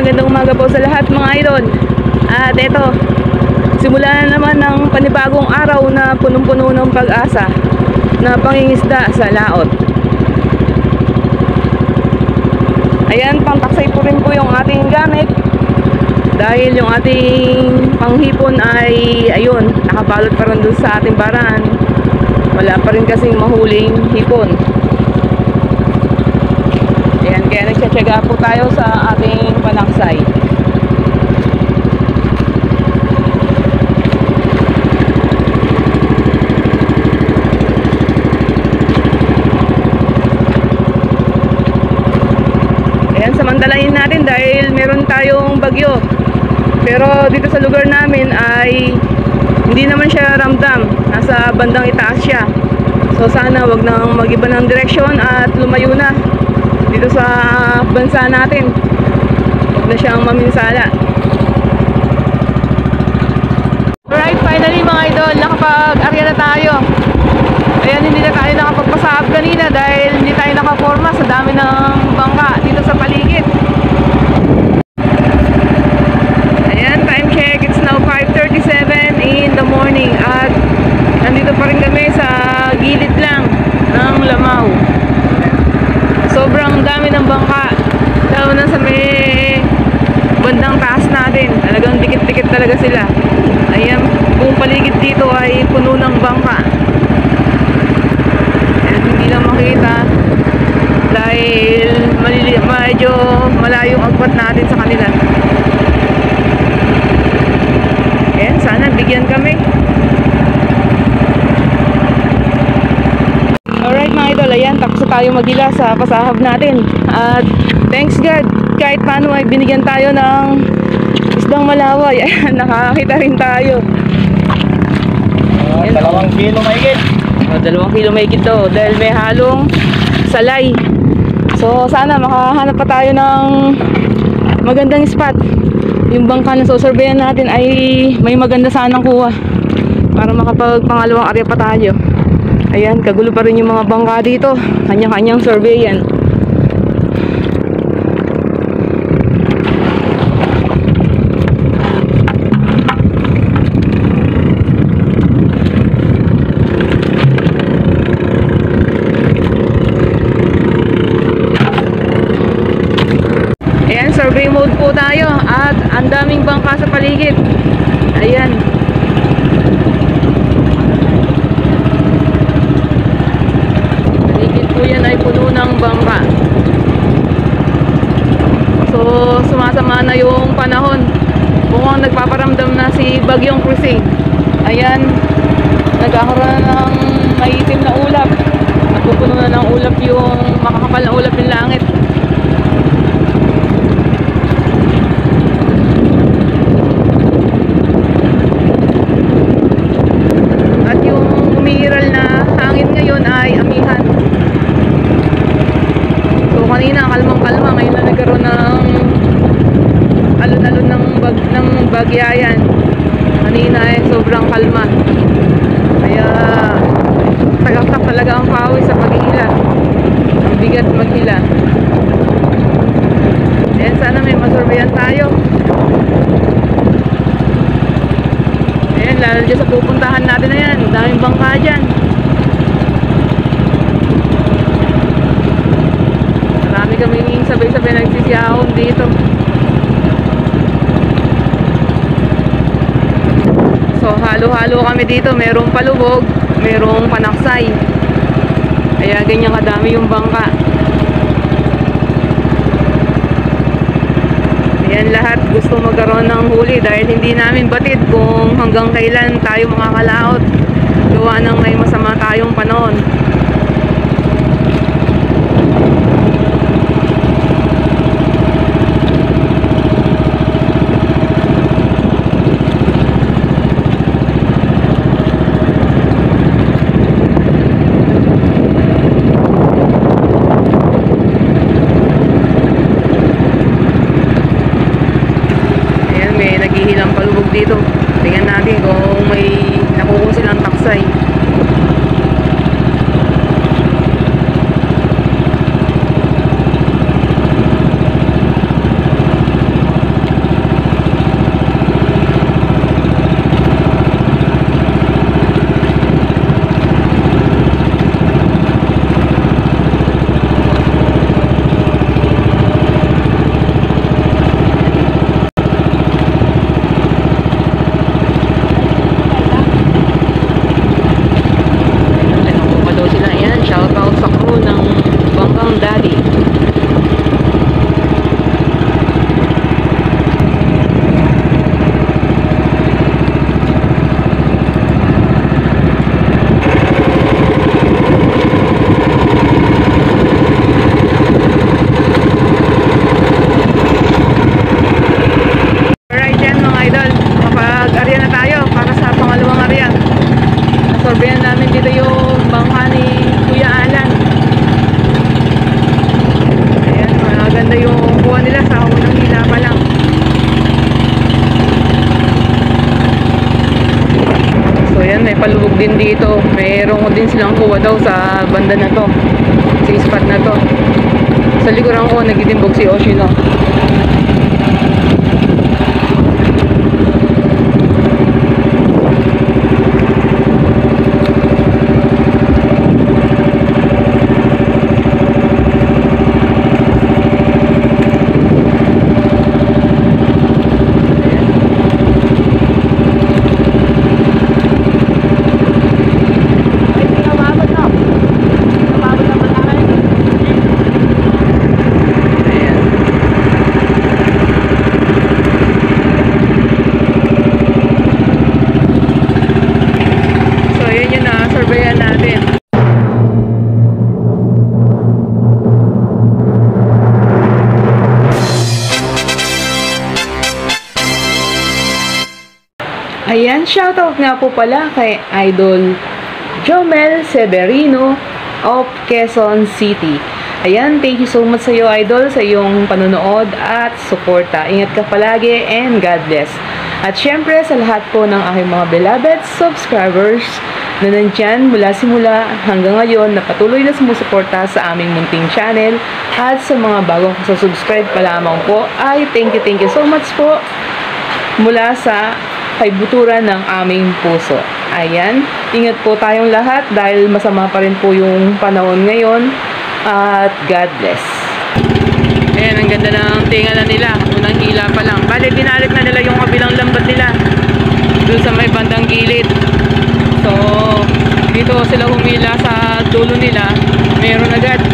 magandang umaga po sa lahat mga idol. At eto, simula na naman ng panibagong araw na punong-puno ng pag-asa na pangingisda sa laot. Ayan, pangtaksay po rin po yung ating gamit dahil yung ating panghipon ay ayun, nakabalot pa rin dun sa ating baraan. Wala pa rin kasing mahuling hipon. Ayan, kaya nagtsatsaga po tayo sa ating panaksay. Ayan, samantalahin natin dahil meron tayong bagyo. Pero dito sa lugar namin ay hindi naman siya ramdam. Nasa bandang itaas siya. So sana wag nang mag-iba ng direksyon at lumayo na dito sa bansa natin. Huwag na siyang maminsala. Alright, finally mga idol, nakapag-arya na tayo. Ayan, hindi na tayo nakapagpasahab kanina dahil hindi tayo nakaporma sa dami ng bangka dito sa paligid. Ayan, time check, it's now 5:37 in the morning at nandito pa rin kami sa gilid lang ng Lamaw. Sobrang dami ng bangka, lalo na sa may bandang taas natin. Talagang dikit-dikit talaga sila. Ayan, buong paligid dito ay puno ng bangka. Ayan, hindi lang makita dahil medyo malayong agpat natin sa kanila. Ayan, sana bigyan kami. Alright mga idol, ayan, tapos na tayo magila sa pasahab natin. At thanks God, kahit paano ay binigyan tayo ng isdang malaway. Ayan, nakakita rin tayo. 2 kilo mahigit. 2 kilo mahigit to dahil may halong salay. So sana makahanap pa tayo ng magandang spot. Yung bangka na susurveyan natin ay may maganda sanang kuha para makapag pangalawang area pa tayo. Ayan, kagulo pa rin yung mga bangka dito. Kanya-kanyang surveyan. Ayan, survey mode po tayo at ang daming bangka sa paligid. Ayan. Yan ay puno ng bangka. So sumasama na yung panahon. Mukhang nagpaparamdam na si Bagyong Cruising. Ayan, nagkakaroon ng maitim na ulap. Napupuno na ng ulap yung makakapal na ulap yung langit. At yung umiiral na hangin ngayon ay amihan. Kanina kalmang-kalma, ngayon na nagkaroon ng alon-alon ng bagyayan. Kanina ay sobrang kalma. Kaya tagaktak talaga ang pawis sa paghihila. Ang bigat maghila. Ayan, sana may masurveyan tayo. Ayan, lalo dyan sa pupuntahan natin na yan. Daming bangka dyan. Kami sabay-sabay nagsisiyahon dito. So halo-halo kami dito. Merong palubog, merong panaksay. Kaya ganyan kadami yung bangka. Ayan, lahat gusto magkaroon ng huli dahil hindi namin batid kung hanggang kailan tayo makakalaot. Gawa ng may masama tayong panahon. Dito, tingnan natin kung may nakukuha silang taksay. din dito. Mayroon din silang kuha daw sa banda na to, sa spot na to. Sa likuran ko nagtitimbog si Oshino. Ayan, shoutout nga po pala kay Idol Jomel Severino of Quezon City. Ayan, thank you so much sa iyo, Idol, sa iyong panonood at suporta. Ingat ka palagi and God bless. At syempre sa lahat po ng aking mga beloved subscribers na nandyan mula simula hanggang ngayon na patuloy na sumusuporta sa aming munting channel, at sa mga bagong subscribe pa lamang po ay thank you so much po mula sa kaibuturan ng aming puso. Ayan, ingat po tayong lahat dahil masama pa rin po yung panahon ngayon, at God bless. Ayan, ang ganda ng tinga na nila. Unang hila pa lang. Bale, binalik na nila yung kabilang lambat nila dun sa may bandang gilid. So, dito sila humila sa dulo nila. Meron agad.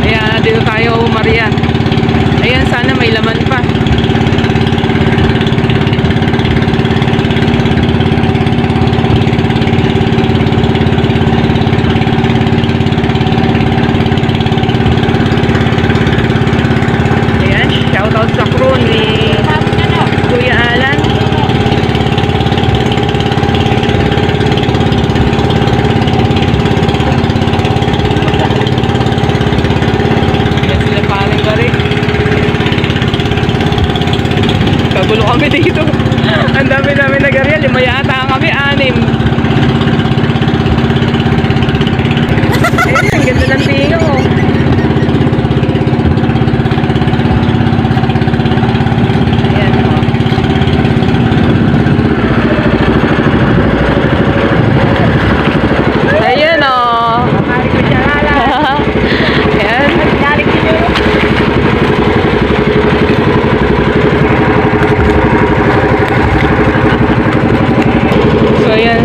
Ayan, dito tayo, Maria. Ayan, sana may laman pa. Shoutout sa crew ni Kuya Alan. Yan sila paling bari. Kagulo kami dito. Ang dami namin nag-areal. 5 yata kami, 6. Ayan, ang ganda ng tinga oh.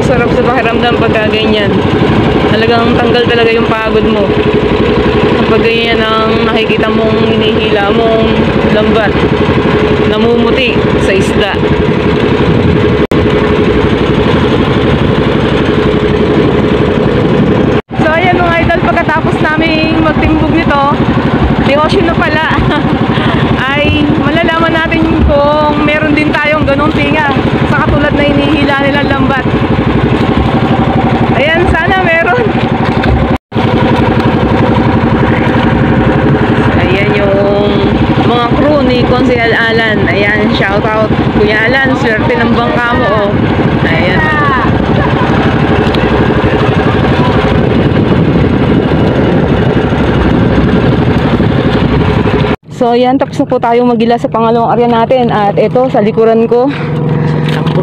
Sarap sa pakiramdam pagka ganyan. Talagang tanggal talaga yung pagod mo kapag ganyan ang nakikita mong hinihila mong lambat namumuti sa isda. So ayan mga idol, pagkatapos naming magtimbog nito, di Oshino pala ay malalaman natin kung meron din tayong ganong tinga sa katulad na hinihila nilang lambat. Ayan, sana meron. Ayan yung mga crew ni Konsehal Alan. Ayan, shout out Kuya Alan, swerte ng bangka mo oh. Ayan. So ayan, tapos na po tayo magila sa pangalawang area natin. At ito sa likuran ko,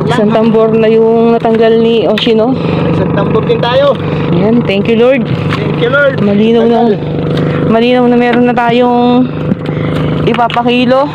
isang tambor na yung natanggal ni Oshino. Isang tambor din tayo. Ayan, thank you Lord. Thank you Lord. Malinaw na meron na tayong ipapakilo.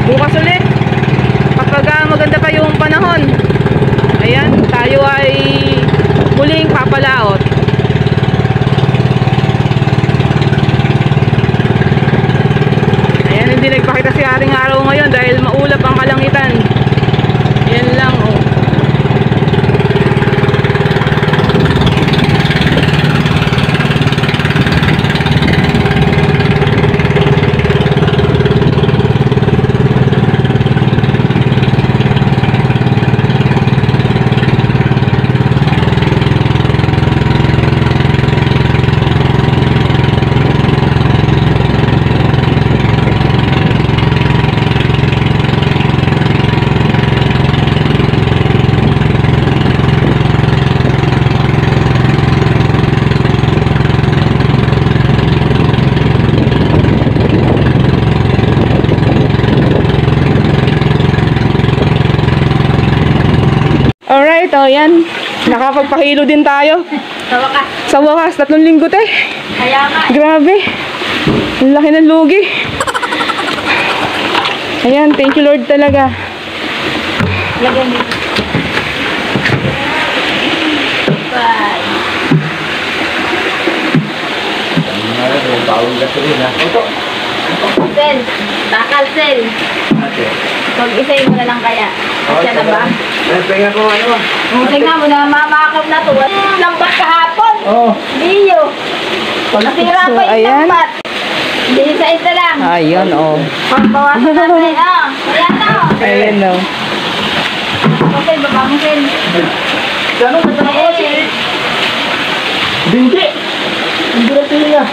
Bukas ulit kapag maganda pa yung panahon. Ayan. tayo ay muling papalaot. Ayan, hindi nagpakita si Haring Araw ngayon dahil maulap ang kalangitan. Yan lang, oh. Alright, oh yan. Nakapagpahilo din tayo. Sa wakas. Sa wakas, 3 linggo te. Kaya nga. Grabe. Ang laki ng lugi. Ayan, thank you Lord talaga. Lagyan mo. Bye. Sel. Takal, Sel. Pag-isay mo na lang kaya. Siya na ba? Tingnan ko ano. Tingnan mo na mamakap na to. Lambat kahapon. Oo. Liyo. Nasira So, pa yung ayan. lambat. Hindi sa isa lang. Ayun, oh. Pagbawasan natin. Ayan na. Ayan, oh. Okay, baba mo, Sel. Gano'n ka na ako? Hindi. Hindi na tingin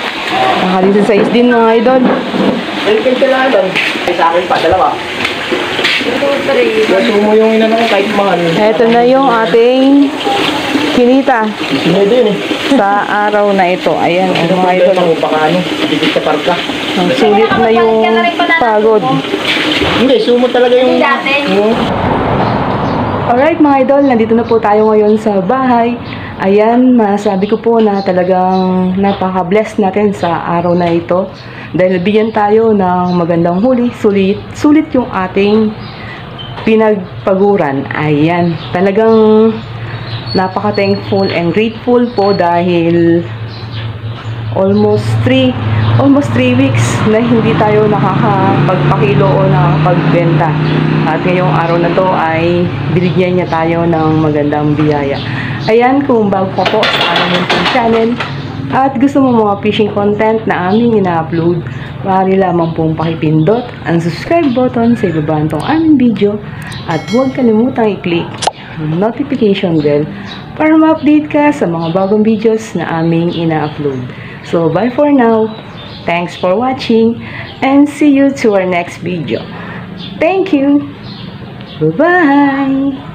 Nakalitin sa din mga idol. Ay, kayo kailangan doon. Ay, sa akin pa, dalawa. 2, 3. Gusto mo yung inano ko kahit mahal. Ito na yung ating kinita Hindi din eh. sa araw na ito. Ayan, oh, mga idol. Ano baka ano, dikit sa parka. Ang sulit na yung pagod. Hindi, sumot talaga yung... Hindi dati. Alright mga idol, nandito na po tayo ngayon sa bahay. Ayan, masabi ko po na talagang napaka-blessed natin sa araw na ito. Dahil bigyan tayo ng magandang huli, sulit yung ating pinagpaguran. Ayan, talagang napaka-thankful and grateful po dahil almost 3 weeks na hindi tayo nakakapagpakilo o nakakapagbenta. At ngayong araw na to ay binigyan niya tayo ng magandang biyaya. Ayan, kung bago ka po sa aming channel at gusto mo mga fishing content na aming ina-upload, maaari lamang pong pakipindot ang subscribe button sa ibaba nitong aming video at huwag kalimutang i-click ang notification bell para ma-update ka sa mga bagong videos na aming ina-upload. So, bye for now. Thanks for watching and see you to our next video. Thank you. Bye-bye.